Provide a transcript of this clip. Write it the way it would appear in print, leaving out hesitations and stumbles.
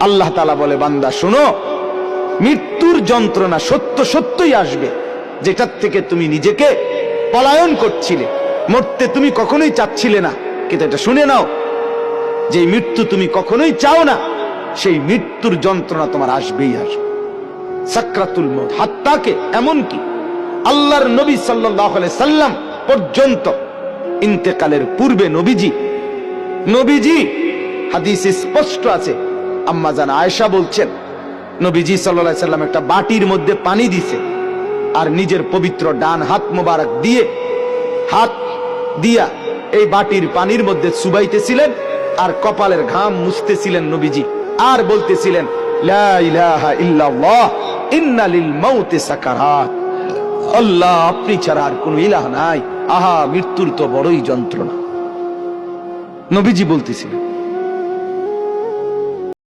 আল্লাহ তাআলা বলে, বান্দা শোনো, মৃত্যুর যন্ত্রণা সত্য সত্যই আসবে, যেটার থেকে তুমি নিজেকে পলায়ন করছিলে, মরতে তুমি কখনোই চাচ্ছিলে না, কিন্তু এটা শুনে নাও, যে মৃত্যু তুমি কখনোই চাও না, সেই মৃত্যুর যন্ত্রণা তোমার আসবেই আসবে। সাকরাতুল মউত, হাত্তাকে এমনকি আল্লাহর নবী সাল্লাল্লাহু আলাইহি সাল্লাম পর্যন্ত ইন্তেকালের পূর্বে নবীজি হাদিসে স্পষ্ট আছে, আম্মা জান আয়েশা বলছেন, নবীজি সাল্লাল্লাহু আলাইহি সাল্লাম একটা বাটির মধ্যে পানি দিছে, আর নিজের পবিত্র ডান হাত মোবারক দিয়ে হাত দিয়া এই বাটির পানির মধ্যে চুবাইতেছিলেন, আর কপালের ঘাম মুছতেছিলেন নবীজি, আর বলতেছিলেন, লা ইলাহা ইল্লাল্লাহ ইন্না লিল মাউতি সাকারাত, আল্লাহ আপনি ছাড়া আর কোনো ইলাহ নাই, আহা মৃত্যুর তো বড়ই যন্ত্রণা। নবীজি বলতেছিলেন।